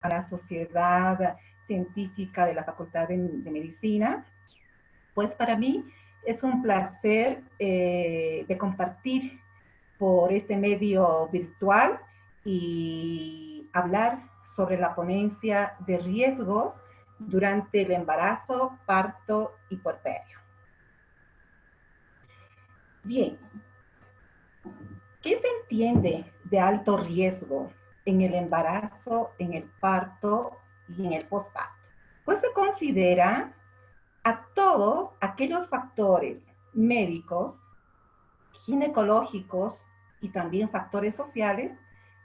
a la Sociedad Científica de la Facultad de Medicina. Pues para mí es un placer de compartir por este medio virtual y hablar sobre la ponencia de riesgos durante el embarazo, parto y puerperio. Bien, ¿qué se entiende de alto riesgo en el embarazo, en el parto y en el posparto? Pues se considera a todos aquellos factores médicos, ginecológicos y también factores sociales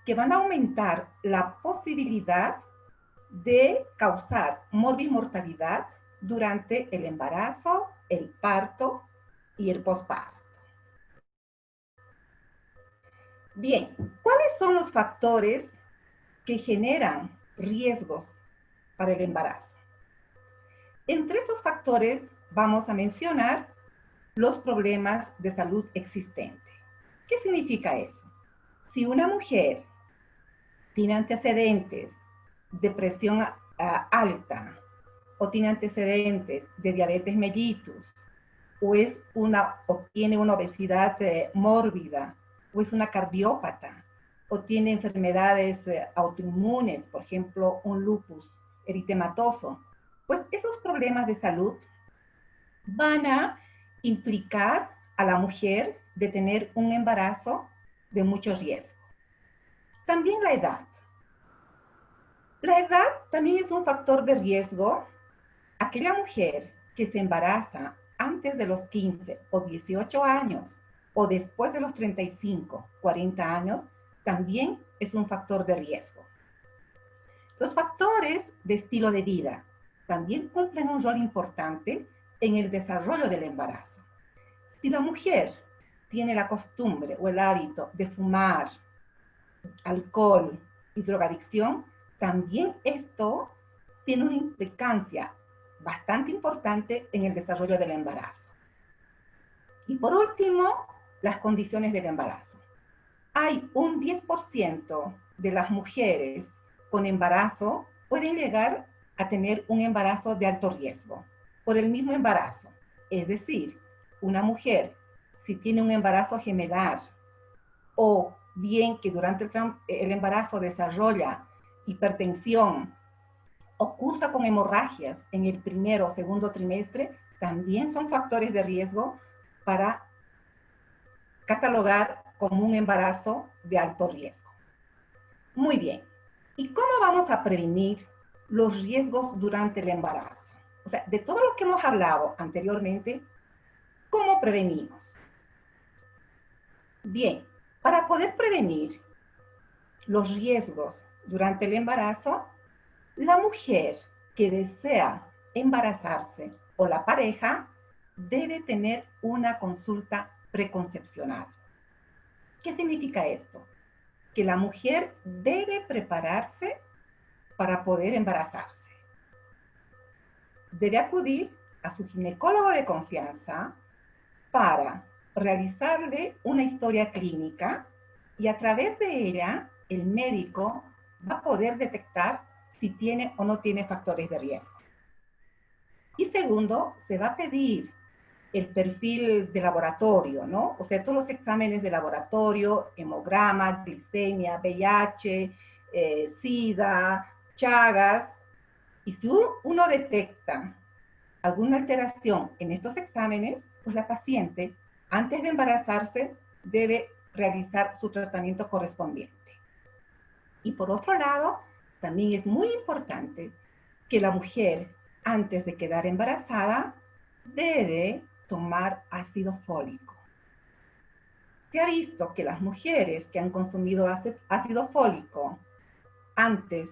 que van a aumentar la posibilidad de causar morbimortalidad durante el embarazo, el parto y el posparto. Bien, ¿cuáles son los factores que generan riesgos para el embarazo? Entre estos factores vamos a mencionar los problemas de salud existentes. ¿Qué significa eso? Si una mujer tiene antecedentes de presión alta o tiene antecedentes de diabetes mellitus o tiene una obesidad mórbida o es una cardiópata o tiene enfermedades autoinmunes, por ejemplo, un lupus eritematoso, pues esos problemas de salud van a implicar a la mujer de tener un embarazo de mucho riesgo. También la edad. La edad también es un factor de riesgo. Aquella mujer que se embaraza antes de los 15 o 18 años o después de los 35, 40 años, también es un factor de riesgo. Los factores de estilo de vida también cumplen un rol importante en el desarrollo del embarazo. Si la mujer tiene la costumbre o el hábito de fumar, alcohol y drogadicción, también esto tiene una implicancia bastante importante en el desarrollo del embarazo. Y por último, las condiciones del embarazo. Hay un 10% de las mujeres con embarazo pueden llegar a tener un embarazo de alto riesgo por el mismo embarazo. Es decir, una mujer, si tiene un embarazo gemelar o bien que durante el embarazo desarrolla hipertensión o cursa con hemorragias en el primero o segundo trimestre, también son factores de riesgo para catalogar como un embarazo de alto riesgo. Muy bien. ¿Y cómo vamos a prevenir los riesgos durante el embarazo? O sea, de todo lo que hemos hablado anteriormente, ¿cómo prevenimos? Bien, para poder prevenir los riesgos durante el embarazo, la mujer que desea embarazarse o la pareja debe tener una consulta preconcepcional. ¿Qué significa esto? Que la mujer debe prepararse para poder embarazarse. Debe acudir a su ginecólogo de confianza para realizarle una historia clínica y a través de ella el médico va a poder detectar si tiene o no tiene factores de riesgo. Y segundo, se va a pedir el perfil de laboratorio, ¿no? O sea, todos los exámenes de laboratorio, hemograma, glicemia, VIH, SIDA, Chagas. Y si uno detecta alguna alteración en estos exámenes, pues la paciente, antes de embarazarse, debe realizar su tratamiento correspondiente. Y por otro lado, también es muy importante que la mujer, antes de quedar embarazada, debe tomar ácido fólico. Se ha visto que las mujeres que han consumido ácido fólico antes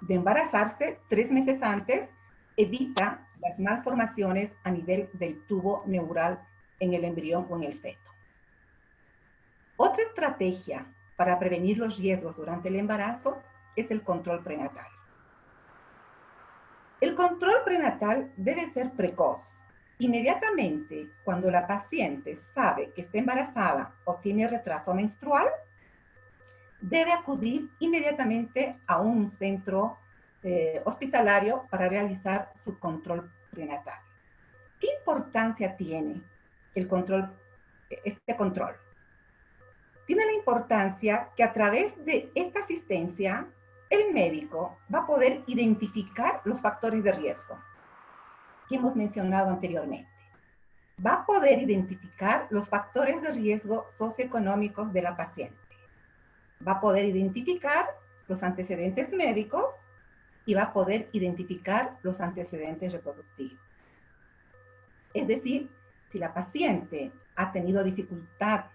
de embarazarse, 3 meses antes, evita las malformaciones a nivel del tubo neural en el embrión o en el feto. Otra estrategia para prevenir los riesgos durante el embarazo es el control prenatal. El control prenatal debe ser precoz. Inmediatamente, cuando la paciente sabe que está embarazada o tiene retraso menstrual, debe acudir inmediatamente a un centro hospitalario para realizar su control prenatal. ¿Qué importancia tiene este control? Tiene la importancia que a través de esta asistencia, el médico va a poder identificar los factores de riesgo que hemos mencionado anteriormente. Va a poder identificar los factores de riesgo socioeconómicos de la paciente. Va a poder identificar los antecedentes médicos y va a poder identificar los antecedentes reproductivos. Es decir, si la paciente ha tenido dificultad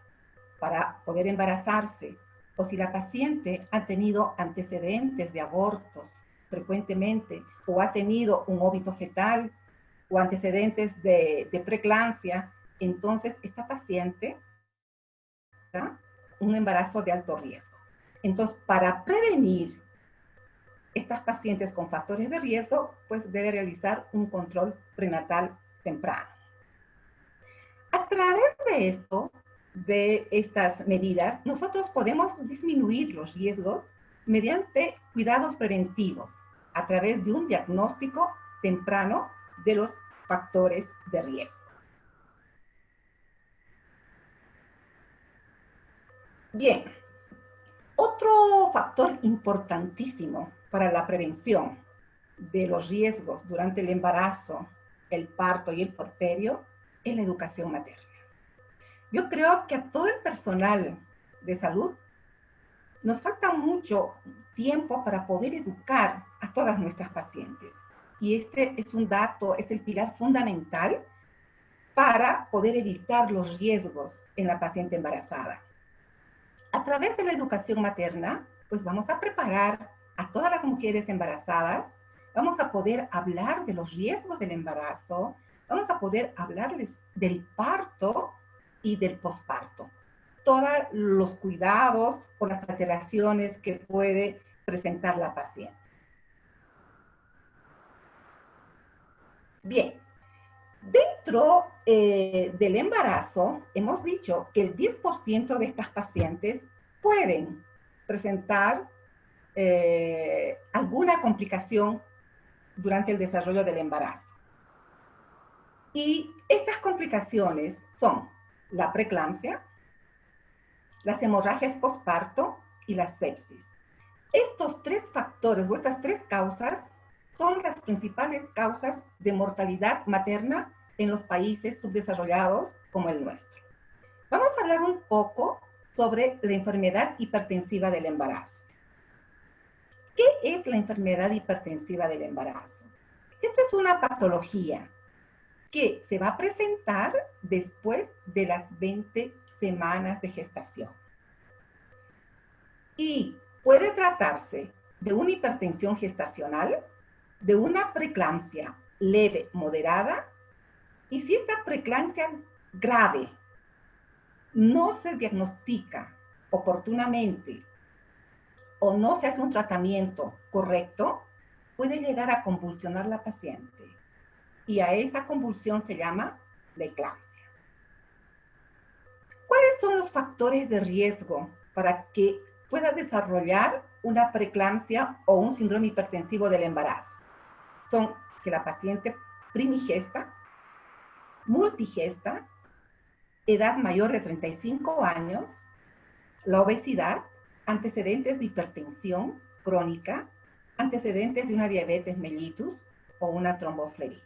para poder embarazarse, o si la paciente ha tenido antecedentes de abortos frecuentemente, o ha tenido un óbito fetal, o antecedentes de preeclampsia, entonces esta paciente tendrá un embarazo de alto riesgo. Entonces, para prevenir estas pacientes con factores de riesgo, pues debe realizar un control prenatal temprano. A través de esto, de estas medidas, nosotros podemos disminuir los riesgos mediante cuidados preventivos a través de un diagnóstico temprano de los factores de riesgo. Bien, otro factor importantísimo para la prevención de los riesgos durante el embarazo, el parto y el puerperio es la educación materna. Yo creo que a todo el personal de salud nos falta mucho tiempo para poder educar a todas nuestras pacientes. Y este es un dato, es el pilar fundamental para poder evitar los riesgos en la paciente embarazada. A través de la educación materna, pues vamos a preparar a todas las mujeres embarazadas, vamos a poder hablar de los riesgos del embarazo, vamos a poder hablarles del parto y del posparto. Todos los cuidados o las alteraciones que puede presentar la paciente. Bien, dentro del embarazo, hemos dicho que el 10% de estas pacientes pueden presentar alguna complicación durante el desarrollo del embarazo. Y estas complicaciones son la preeclampsia, las hemorragias posparto y la sepsis. Estos tres factores o estas tres causas son las principales causas de mortalidad materna en los países subdesarrollados como el nuestro. Vamos a hablar un poco sobre la enfermedad hipertensiva del embarazo. ¿Qué es la enfermedad hipertensiva del embarazo? Esto es una patología que se va a presentar después de las 20 semanas de gestación. Y puede tratarse de una hipertensión gestacional, de una preeclampsia leve, moderada, y si esta preeclampsia grave no se diagnostica oportunamente o no se hace un tratamiento correcto, puede llegar a convulsionar la paciente. Y a esa convulsión se llama la eclampsia. ¿Cuáles son los factores de riesgo para que pueda desarrollar una preeclampsia o un síndrome hipertensivo del embarazo? Son que la paciente primigesta, multigesta, edad mayor de 35 años, la obesidad, antecedentes de hipertensión crónica, antecedentes de una diabetes mellitus o una tromboflebitis.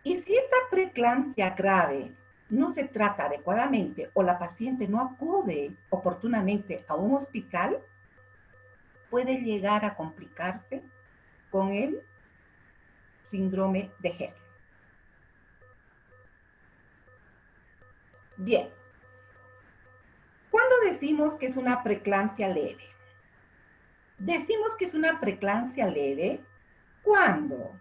Y si esta preeclampsia grave no se trata adecuadamente o la paciente no acude oportunamente a un hospital, puede llegar a complicarse con el síndrome de Helen. Bien, ¿cuándo decimos que es una preeclampsia leve? Decimos que es una preeclampsia leve cuando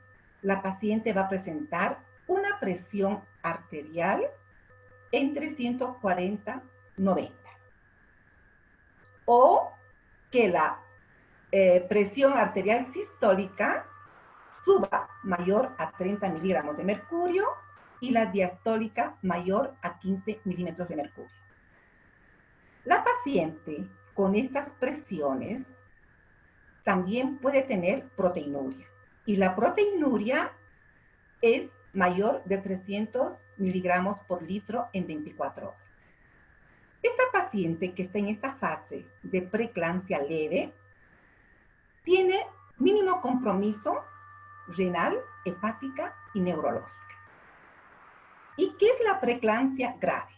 la paciente va a presentar una presión arterial entre 140-90 o que la presión arterial sistólica suba mayor a 30 miligramos de mercurio y la diastólica mayor a 15 milímetros de mercurio. La paciente, con estas presiones también puede tener proteinuria. Y la proteinuria es mayor de 300 miligramos por litro en 24 horas. Esta paciente que está en esta fase de preeclampsia leve tiene mínimo compromiso renal, hepática y neurológica. ¿Y qué es la preeclampsia grave?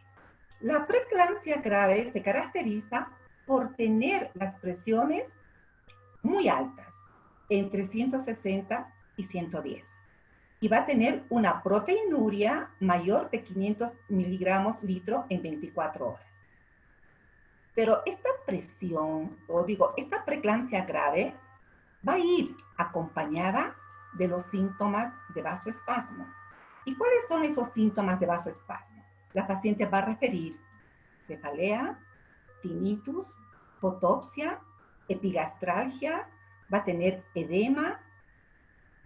La preeclampsia grave se caracteriza por tener las presiones muy altas, entre 160 y 110. Y va a tener una proteinuria mayor de 500 miligramos litro en 24 horas. Pero esta presión, esta preeclampsia grave, va a ir acompañada de los síntomas de vasoespasmo. ¿Y cuáles son esos síntomas de vasoespasmo? La paciente va a referir cefalea, tinnitus, fotopsia, epigastralgia, va a tener edema.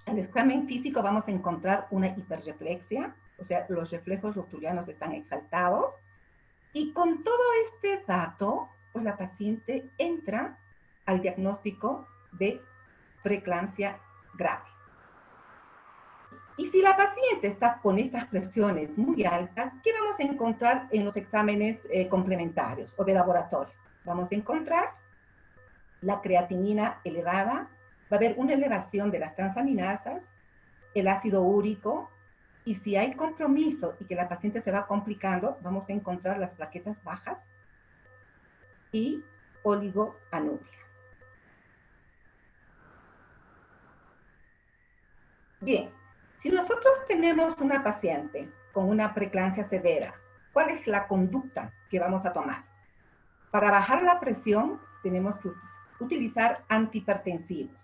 Al examen físico vamos a encontrar una hiperreflexia, o sea, los reflejos rotulianos están exaltados. Y con todo este dato, pues la paciente entra al diagnóstico de preeclampsia grave. Y si la paciente está con estas presiones muy altas, ¿qué vamos a encontrar en los exámenes complementarios o de laboratorio? Vamos a encontrar la creatinina elevada, va a haber una elevación de las transaminasas, el ácido úrico, y si hay compromiso y que la paciente se va complicando, vamos a encontrar las plaquetas bajas y oligoanuria. Bien, si nosotros tenemos una paciente con una preeclampsia severa, ¿cuál es la conducta que vamos a tomar? Para bajar la presión tenemos que utilizar antihipertensivos.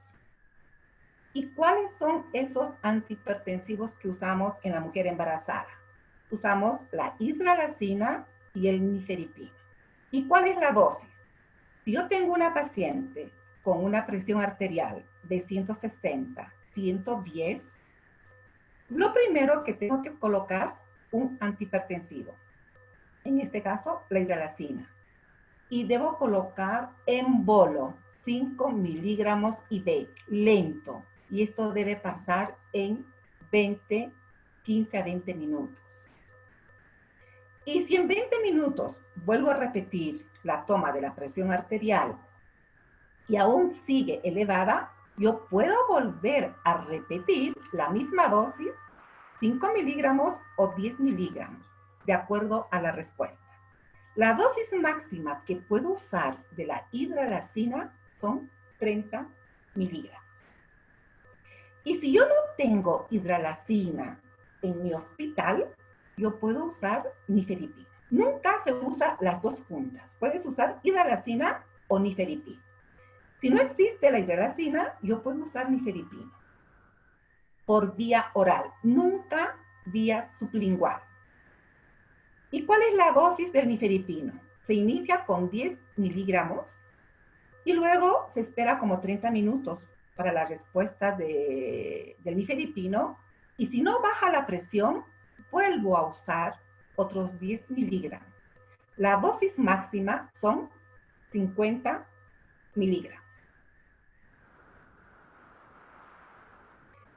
¿Y cuáles son esos antihipertensivos que usamos en la mujer embarazada? Usamos la hidralazina y el nifedipino. ¿Y cuál es la dosis? Si yo tengo una paciente con una presión arterial de 160, 110, lo primero que tengo que colocar un antihipertensivo. En este caso, la hidralazina. Y debo colocar en bolo 5 miligramos IV, lento. Y esto debe pasar en 15 a 20 minutos. Y si en 20 minutos vuelvo a repetir la toma de la presión arterial y aún sigue elevada, yo puedo volver a repetir la misma dosis, 5 miligramos o 10 miligramos, de acuerdo a la respuesta. La dosis máxima que puedo usar de la hidralazina son 30 miligramos. Y si yo no tengo hidralazina en mi hospital, yo puedo usar nifedipina. Nunca se usa las dos juntas. Puedes usar hidralazina o nifedipina. Si no existe la hidralazina, yo puedo usar nifedipina por vía oral, nunca vía sublingual. ¿Y cuál es la dosis del nifedipino? Se inicia con 10 miligramos y luego se espera como 30 minutos para la respuesta del nifedipino. Y si no baja la presión, vuelvo a usar otros 10 miligramos. La dosis máxima son 50 miligramos.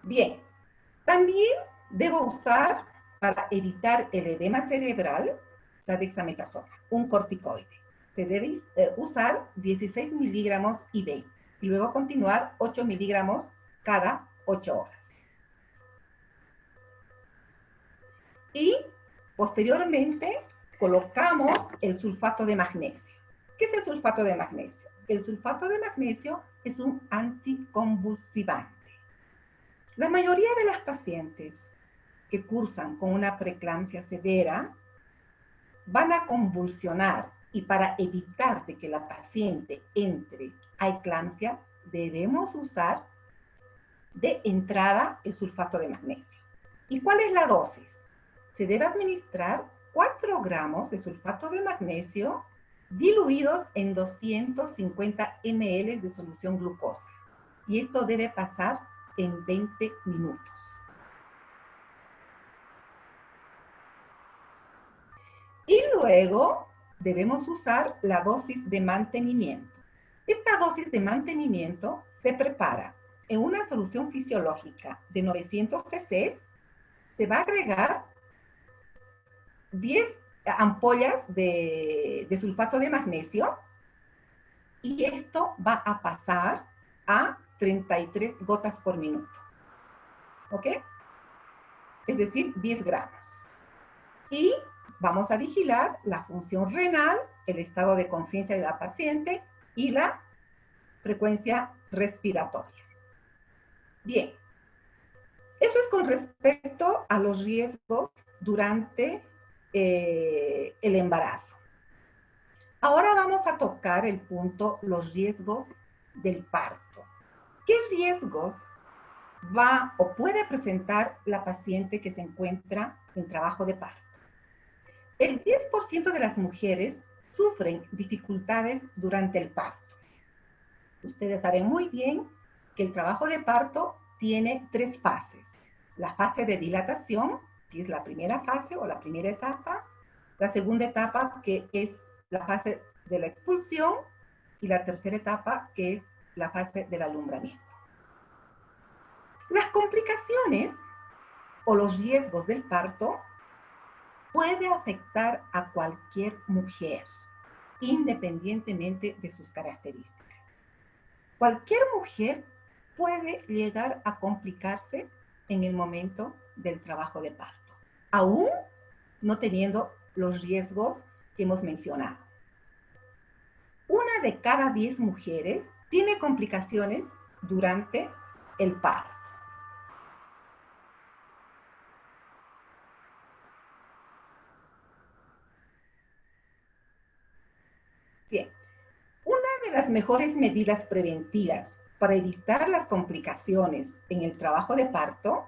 Bien, también debo usar, para evitar el edema cerebral, la dexametasona, un corticoide. Se debe usar 16 miligramos IV y luego continuar 8 miligramos cada 8 horas. Y posteriormente colocamos el sulfato de magnesio. ¿Qué es el sulfato de magnesio? El sulfato de magnesio es un anticonvulsivante. La mayoría de las pacientes que cursan con una preeclampsia severa van a convulsionar, y para evitar de que la paciente entre a eclampsia, debemos usar de entrada el sulfato de magnesio. ¿Y cuál es la dosis? Se debe administrar 4 gramos de sulfato de magnesio diluidos en 250 ml de solución glucosa. Y esto debe pasar en 20 minutos. Y luego debemos usar la dosis de mantenimiento. Esta dosis de mantenimiento se prepara en una solución fisiológica de 900 cc. Se va a agregar 10 ampollas de sulfato de magnesio y esto va a pasar a 33 gotas por minuto. ¿Ok? Es decir, 10 gramos. Y vamos a vigilar la función renal, el estado de conciencia de la paciente y la frecuencia respiratoria. Bien, eso es con respecto a los riesgos durante el embarazo. Ahora vamos a tocar el punto, los riesgos del parto. ¿Qué riesgos va o puede presentar la paciente que se encuentra en trabajo de parto? El 10% de las mujeres sufren dificultades durante el parto. Ustedes saben muy bien que el trabajo de parto tiene 3 fases. La fase de dilatación, que es la primera fase o la primera etapa. La segunda etapa, que es la fase de la expulsión. Y la tercera etapa, que es la fase del alumbramiento. Las complicaciones o los riesgos del parto puede afectar a cualquier mujer, independientemente de sus características. Cualquier mujer puede llegar a complicarse en el momento del trabajo de parto, aún no teniendo los riesgos que hemos mencionado. Una de cada 10 mujeres tiene complicaciones durante el parto. Bien, una de las mejores medidas preventivas para evitar las complicaciones en el trabajo de parto,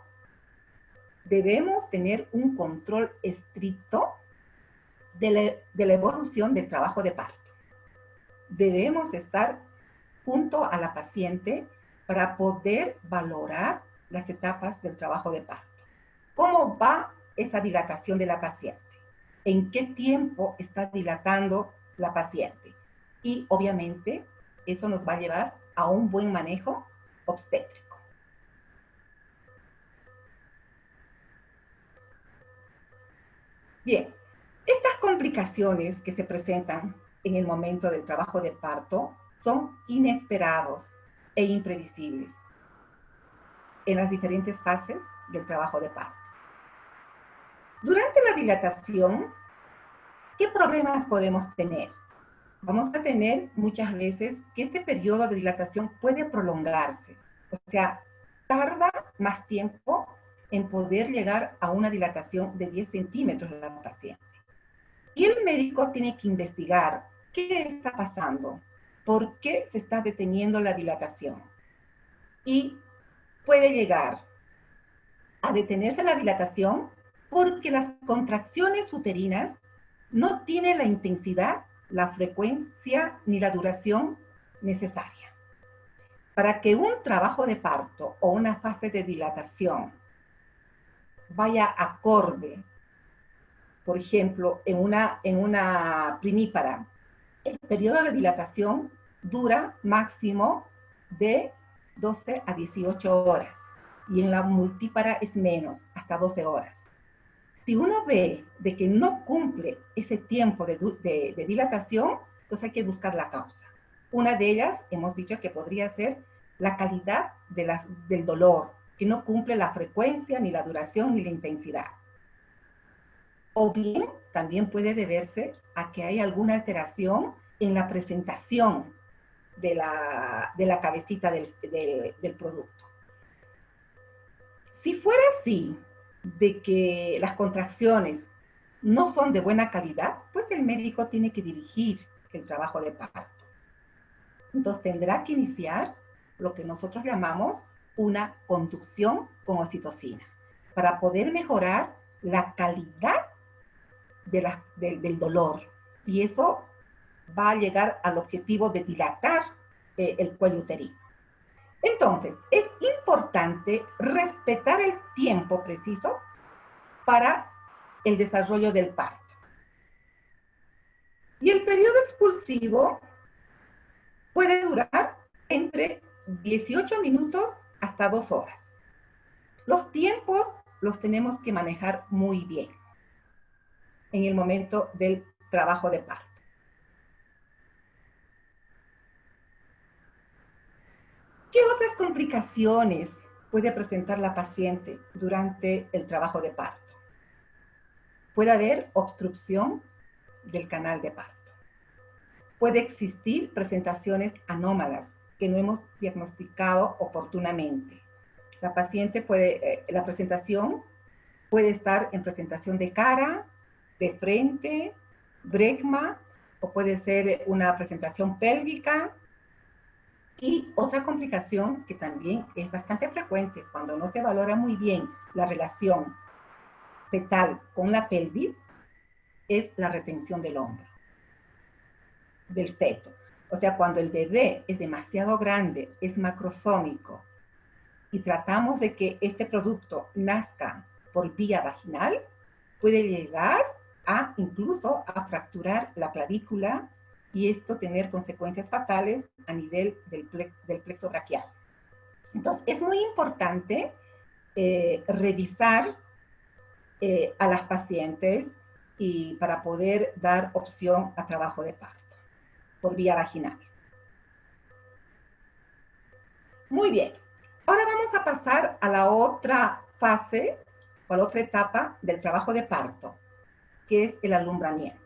debemos tener un control estricto de la evolución del trabajo de parto. Debemos estar junto a la paciente para poder valorar las etapas del trabajo de parto. ¿Cómo va esa dilatación de la paciente? ¿En qué tiempo está dilatando la paciente? Y obviamente eso nos va a llevar a un buen manejo obstétrico. Bien, estas complicaciones que se presentan en el momento del trabajo de parto son inesperados e imprevisibles en las diferentes fases del trabajo de parto. Durante la dilatación, ¿qué problemas podemos tener? Vamos a tener muchas veces que este periodo de dilatación puede prolongarse, o sea, tarda más tiempo en poder llegar a una dilatación de 10 centímetros de la paciente. Y el médico tiene que investigar qué está pasando, por qué se está deteniendo la dilatación. Y puede llegar a detenerse la dilatación porque las contracciones uterinas no tienen la intensidad, la frecuencia ni la duración necesaria. Para que un trabajo de parto o una fase de dilatación vaya acorde, por ejemplo, en una primípara, el periodo de dilatación dura máximo de 12 a 18 horas y en la multípara es menos, hasta 12 horas. Si uno ve de que no cumple ese tiempo de dilatación, entonces hay que buscar la causa. Una de ellas, hemos dicho que podría ser la calidad del dolor, que no cumple la frecuencia, ni la duración, ni la intensidad. O bien, también puede deberse a que hay alguna alteración en la presentación de la cabecita del producto. Si fuera así, de que las contracciones no son de buena calidad, pues el médico tiene que dirigir el trabajo de parto. Entonces tendrá que iniciar lo que nosotros llamamos una conducción con oxitocina para poder mejorar la calidad del dolor. Y eso va a llegar al objetivo de dilatar el cuello uterino. Entonces, es importante respetar el tiempo preciso para el desarrollo del parto. Y el periodo expulsivo puede durar entre 18 minutos hasta 2 horas. Los tiempos los tenemos que manejar muy bien en el momento del trabajo de parto. ¿Qué otras complicaciones puede presentar la paciente durante el trabajo de parto? Puede haber obstrucción del canal de parto. Puede existir presentaciones anómalas que no hemos diagnosticado oportunamente. La paciente la presentación puede estar en presentación de cara, de frente, bregma, o puede ser una presentación pélvica. Y otra complicación que también es bastante frecuente cuando no se valora muy bien la relación fetal con la pelvis es la retención del hombro, del feto. O sea, cuando el bebé es demasiado grande, es macrosómico, y tratamos de que este producto nazca por vía vaginal, puede llegar incluso a fracturar la clavícula y esto tener consecuencias fatales a nivel del plexo braquial. Entonces, es muy importante revisar a las pacientes y para poder dar opción a trabajo de parto por vía vaginal. Muy bien. Ahora vamos a pasar a la otra fase o a la otra etapa del trabajo de parto, que es el alumbramiento.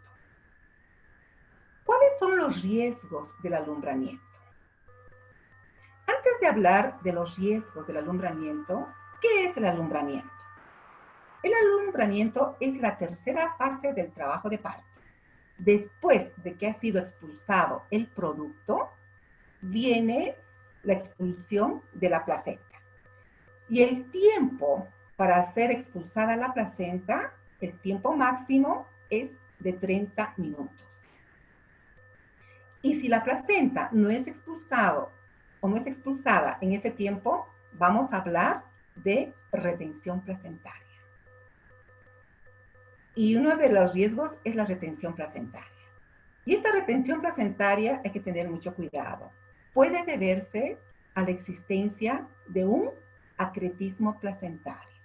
¿Cuáles son los riesgos del alumbramiento? Antes de hablar de los riesgos del alumbramiento, ¿qué es el alumbramiento? El alumbramiento es la tercera fase del trabajo de parto. Después de que ha sido expulsado el producto, viene la expulsión de la placenta. Y el tiempo para ser expulsada la placenta, el tiempo máximo es de 30 minutos. Y si la placenta no es expulsado o no es expulsada en ese tiempo, vamos a hablar de retención placentaria. Y uno de los riesgos es la retención placentaria. Y esta retención placentaria hay que tener mucho cuidado. Puede deberse a la existencia de un acretismo placentario.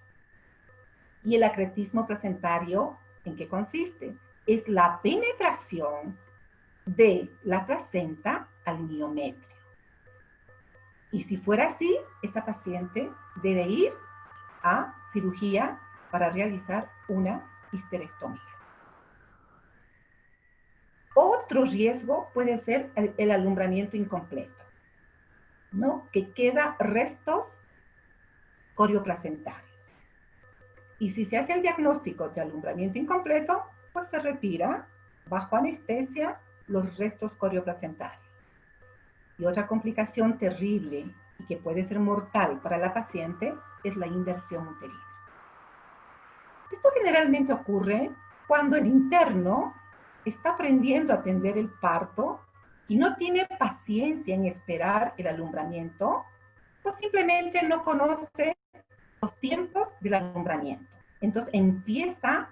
¿Y el acretismo placentario en qué consiste? Es la penetración de la placenta al miometrio. Y si fuera así, esta paciente debe ir a cirugía para realizar una histerectomía. Otro riesgo puede ser el alumbramiento incompleto, ¿no? Que queda restos corioplacentarios. Y si se hace el diagnóstico de alumbramiento incompleto, pues se retira bajo anestesia los restos corioplacentarios. Y otra complicación terrible y que puede ser mortal para la paciente es la inversión uterina. Esto generalmente ocurre cuando el interno está aprendiendo a atender el parto y no tiene paciencia en esperar el alumbramiento, o simplemente no conoce los tiempos del alumbramiento. Entonces empieza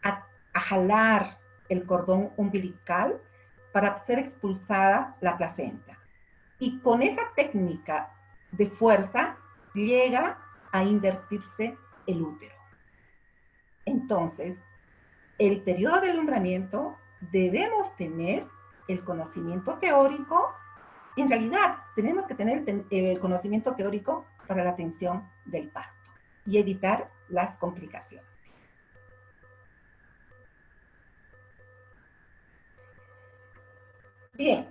a jalar el cordón umbilical para ser expulsada la placenta. Y con esa técnica de fuerza llega a invertirse el útero. Entonces, el periodo de alumbramiento debemos tener el conocimiento teórico. En realidad, tenemos que tener el conocimiento teórico para la atención del parto y evitar las complicaciones. Bien,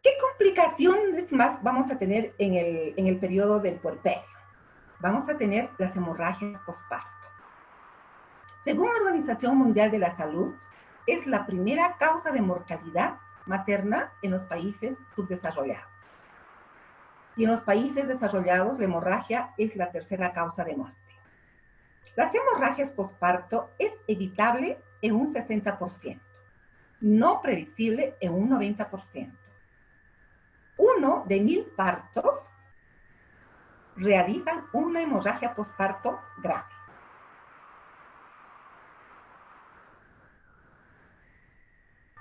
¿qué complicaciones más vamos a tener en el periodo del puerperio? Vamos a tener las hemorragias postparto. Según la Organización Mundial de la Salud, es la primera causa de mortalidad materna en los países subdesarrollados. Y en los países desarrollados, la hemorragia es la tercera causa de muerte. Las hemorragias postparto es evitable en un 60%, no previsible en un 90%. 1 de 1000 partos realizan una hemorragia postparto grave.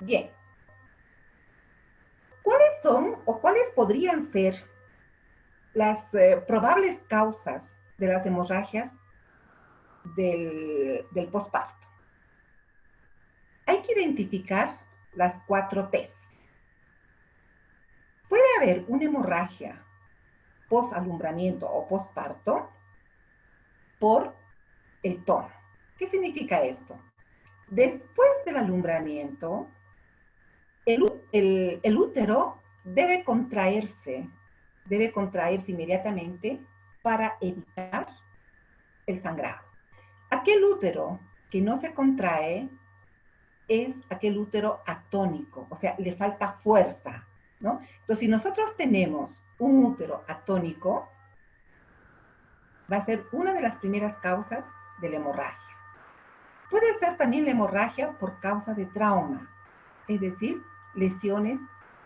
Bien, son o cuáles podrían ser las probables causas de las hemorragias del posparto? Hay que identificar las 4 T's. Puede haber una hemorragia posalumbramiento o posparto por el tono. ¿Qué significa esto? Después del alumbramiento, el útero debe contraerse inmediatamente para evitar el sangrado. Aquel útero que no se contrae es aquel útero atónico, o sea, le falta fuerza, ¿no? Entonces, si nosotros tenemos un útero atónico, va a ser una de las primeras causas de la hemorragia. Puede ser también la hemorragia por causa de trauma, es decir, lesiones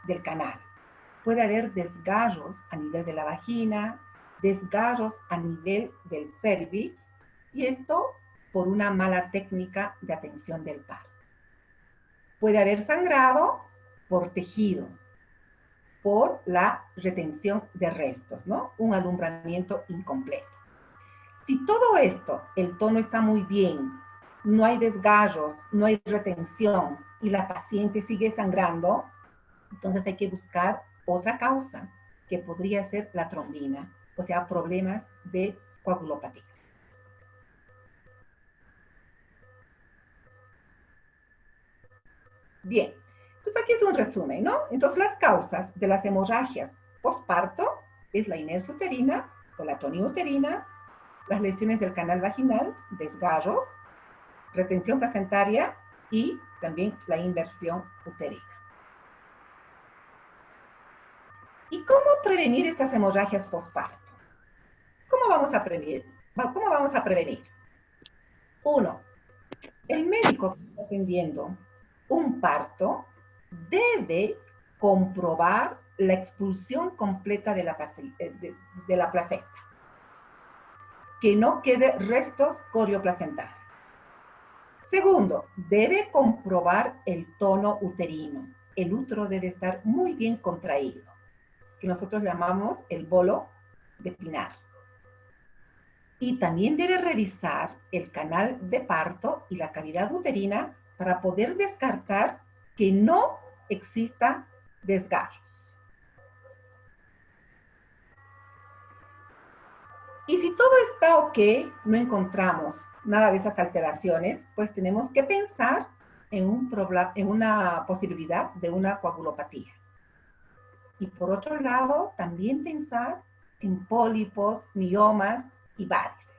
del canal. Puede haber desgarros a nivel de la vagina, desgarros a nivel del cervix, y esto por una mala técnica de atención del parto. Puede haber sangrado por tejido, por la retención de restos, ¿no? Un alumbramiento incompleto. Si todo esto, el tono está muy bien, no hay desgarros, no hay retención y la paciente sigue sangrando, entonces hay que buscar otra causa, que podría ser la trombina, o sea, problemas de coagulopatía. Bien, entonces aquí es un resumen, ¿no? Entonces las causas de las hemorragias posparto es la inercia uterina o la atonía uterina, las lesiones del canal vaginal, desgarros, retención placentaria y también la inversión uterina. ¿Y cómo prevenir estas hemorragias posparto? ¿Cómo vamos a prevenir? ¿Cómo vamos a prevenir? 1. El médico que está atendiendo un parto debe comprobar la expulsión completa de la placenta. Que no quede restos corioplacentarios. Segundo, debe comprobar el tono uterino. El útero debe estar muy bien contraído, que nosotros llamamos el bolo de Pinar. Y también debe revisar el canal de parto y la cavidad uterina para poder descartar que no exista desgarros. Y si todo está ok, no encontramos nada de esas alteraciones, pues tenemos que pensar en una posibilidad de una coagulopatía. Y por otro lado, también pensar en pólipos, miomas y varices.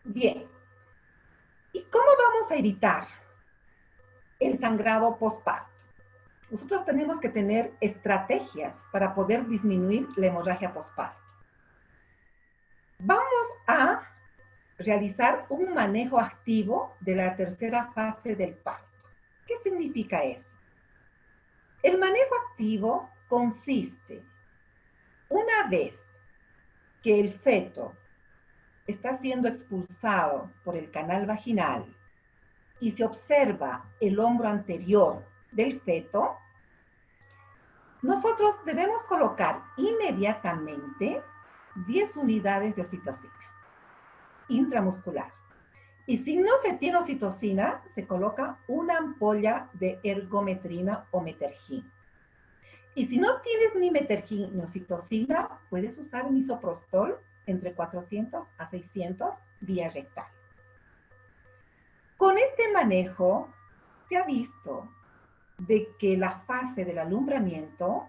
Bien, ¿y cómo vamos a evitar el sangrado postparto? Nosotros tenemos que tener estrategias para poder disminuir la hemorragia postparto. Vamos a realizar un manejo activo de la tercera fase del parto. ¿Qué significa eso? El manejo activo consiste, una vez que el feto está siendo expulsado por el canal vaginal y se observa el hombro anterior del feto, nosotros debemos colocar inmediatamente 10 unidades de oxitocina intramuscular. Y si no se tiene oxitocina, se coloca una ampolla de ergometrina o metergin. Y si no tienes ni metergin ni oxitocina, puedes usar misoprostol entre 400 a 600 vía rectal. Con este manejo se ha visto de que la fase del alumbramiento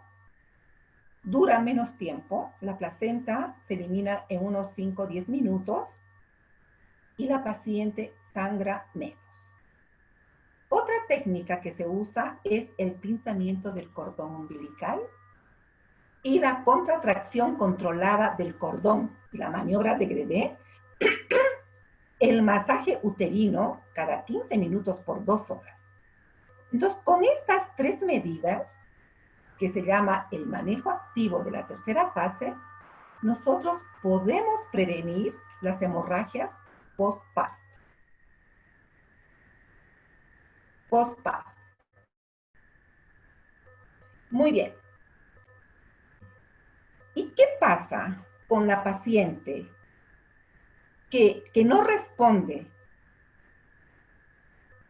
dura menos tiempo, la placenta se elimina en unos 5 o 10 minutos y la paciente sangra menos. Otra técnica que se usa es el pinzamiento del cordón umbilical y la contracción controlada del cordón, la maniobra de Gredé, el masaje uterino cada 15 minutos por 2 horas. Entonces, con estas 3 medidas, que se llama el manejo activo de la tercera fase, nosotros podemos prevenir las hemorragias postparto. postparto. Muy bien. ¿Y qué pasa con la paciente que no responde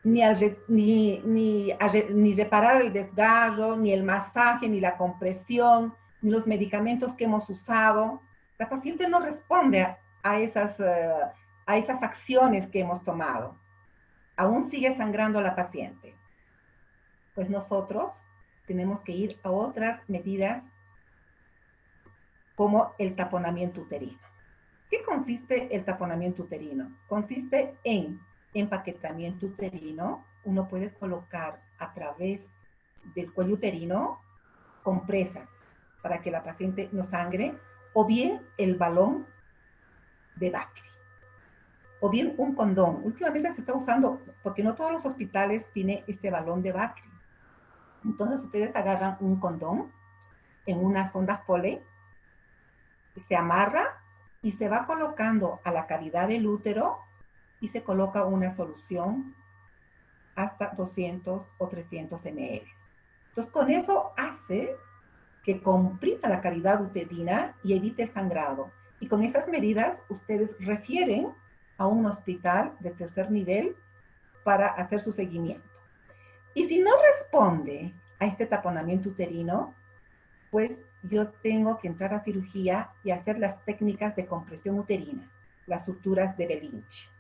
ni reparar el desgarro, ni el masaje, ni la compresión, ni los medicamentos que hemos usado? La paciente no responde a esas acciones que hemos tomado. Aún sigue sangrando la paciente. Pues nosotros tenemos que ir a otras medidas como el taponamiento uterino. ¿Qué consiste el taponamiento uterino? Consiste en empaquetamiento uterino. Uno puede colocar a través del cuello uterino compresas para que la paciente no sangre, o bien el balón de Bacri, o bien un condón. Últimamente se está usando, porque no todos los hospitales tienen este balón de Bacri. Entonces ustedes agarran un condón en unas sondas Foley, se amarra y se va colocando a la cavidad del útero y se coloca una solución hasta 200 o 300 ml. Entonces, con eso hace que comprima la cavidad uterina y evite el sangrado. Y con esas medidas, ustedes refieren a un hospital de tercer nivel para hacer su seguimiento. Y si no responde a este taponamiento uterino, pues yo tengo que entrar a cirugía y hacer las técnicas de compresión uterina, las suturas de Belinch.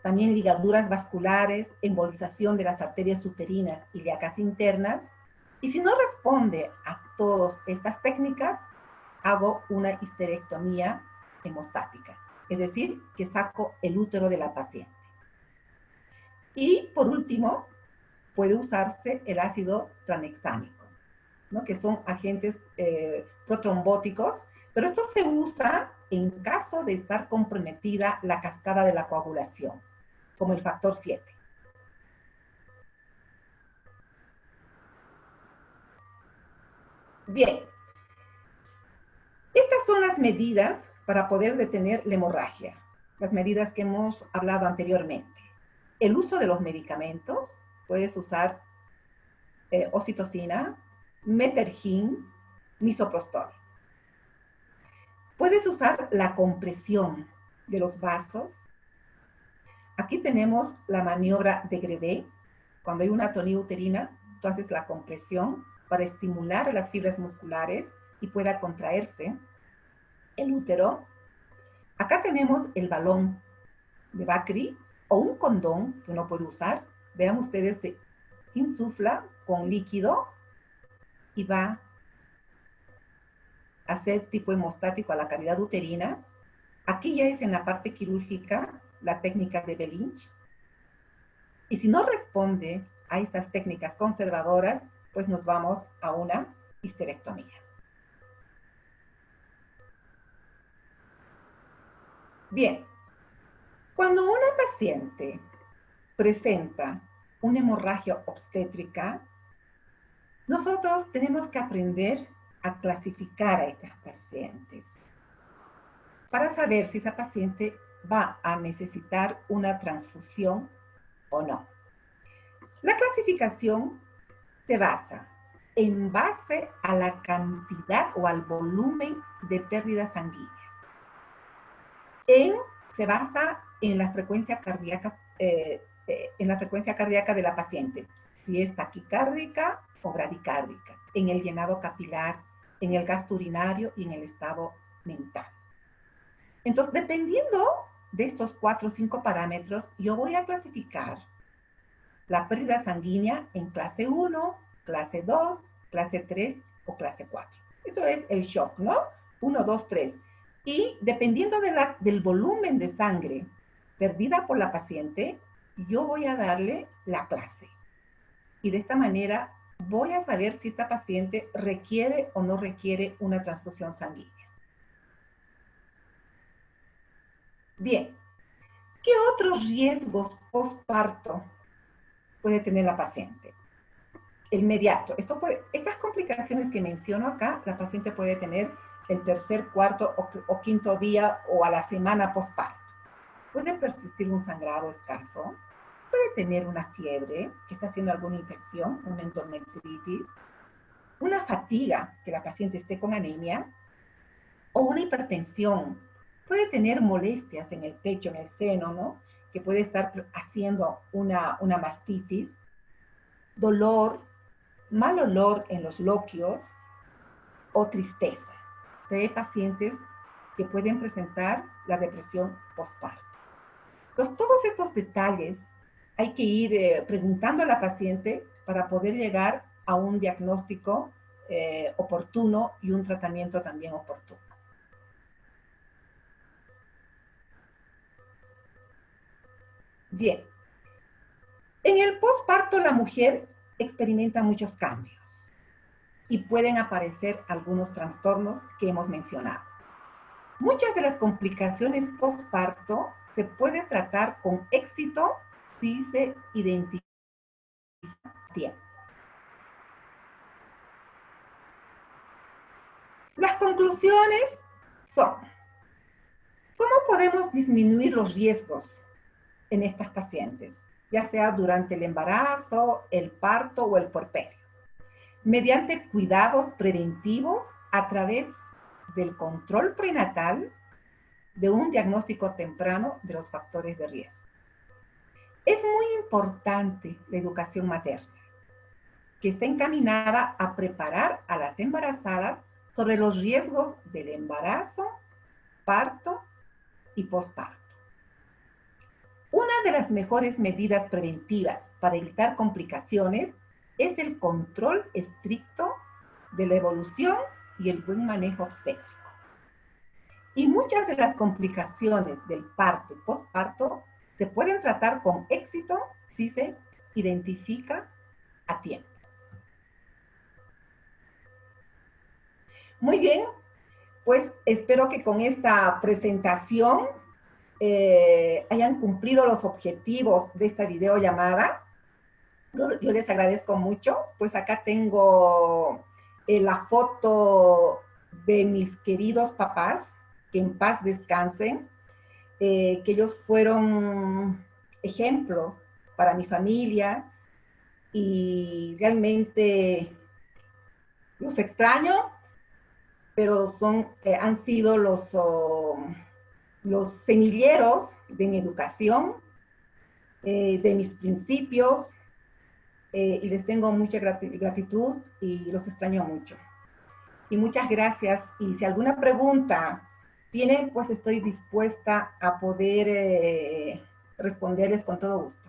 También ligaduras vasculares, embolización de las arterias uterinas y ilíacas internas. Y si no responde a todas estas técnicas, hago una histerectomía hemostática, es decir, que saco el útero de la paciente. Y por último, puede usarse el ácido tranexámico, ¿no? Que son agentes protrombóticos, pero esto se usa en caso de estar comprometida la cascada de la coagulación, como el factor 7. Bien, estas son las medidas para poder detener la hemorragia, las medidas que hemos hablado anteriormente. El uso de los medicamentos, puedes usar oxitocina, metergin, misoprostol. Puedes usar la compresión de los vasos. Aquí tenemos la maniobra de Gredé. Cuando hay una atonía uterina, tú haces la compresión para estimular las fibras musculares y pueda contraerse el útero. Acá tenemos el balón de Bacri o un condón que uno puede usar. Vean ustedes, se insufla con líquido y va a hacer tipo hemostático a la cavidad uterina. Aquí ya es en la parte quirúrgica la técnica de Belinch. Y si no responde a estas técnicas conservadoras, pues nos vamos a una histerectomía. Bien, cuando una paciente presenta una hemorragia obstétrica, nosotros tenemos que aprender a clasificar a estas pacientes para saber si esa paciente va a necesitar una transfusión o no. La clasificación se basa en base a la cantidad o al volumen de pérdida sanguínea. Se basa en la frecuencia cardíaca, de la paciente, si es taquicárdica o bradicárdica, en el llenado capilar, en el gasto urinario y en el estado mental. Entonces, dependiendo de estos 4 o 5 parámetros, yo voy a clasificar la pérdida sanguínea en clase 1, clase 2, clase 3 o clase 4. Esto es el shock, ¿no? 1, 2, 3. Y dependiendo del volumen de sangre perdida por la paciente, yo voy a darle la clase. Y de esta manera voy a saber si esta paciente requiere o no requiere una transfusión sanguínea. Bien, ¿qué otros riesgos postparto puede tener la paciente? El inmediato. Estas complicaciones que menciono acá, la paciente puede tener el tercer, cuarto o quinto día o a la semana postparto. Puede persistir un sangrado escaso, puede tener una fiebre, que está haciendo alguna infección, una endometritis, una fatiga, que la paciente esté con anemia, o una hipertensión. Puede tener molestias en el pecho, en el seno, ¿no? Que puede estar haciendo una mastitis, dolor, mal olor en los loquios o tristeza. Hay pacientes que pueden presentar la depresión postparto. Entonces, todos estos detalles hay que ir preguntando a la paciente para poder llegar a un diagnóstico oportuno y un tratamiento también oportuno. Bien, en el posparto la mujer experimenta muchos cambios y pueden aparecer algunos trastornos que hemos mencionado. Muchas de las complicaciones posparto se pueden tratar con éxito si se identifica a tiempo. Las conclusiones son: ¿cómo podemos disminuir los riesgos en estas pacientes, ya sea durante el embarazo, el parto o el puerperio? Mediante cuidados preventivos a través del control prenatal, de un diagnóstico temprano de los factores de riesgo. Es muy importante la educación materna, que está encaminada a preparar a las embarazadas sobre los riesgos del embarazo, parto y posparto. Una de las mejores medidas preventivas para evitar complicaciones es el control estricto de la evolución y el buen manejo obstétrico. Y muchas de las complicaciones del parto y posparto se pueden tratar con éxito si se identifica a tiempo. Muy bien, pues espero que con esta presentación hayan cumplido los objetivos de esta videollamada. Yo les agradezco mucho. Pues acá tengo la foto de mis queridos papás, que en paz descansen, que ellos fueron ejemplo para mi familia y realmente los extraño, pero han sido los semilleros de mi educación, de mis principios, y les tengo mucha gratitud y los extraño mucho. Y muchas gracias. Y si alguna pregunta tienen, pues estoy dispuesta a poder responderles con todo gusto.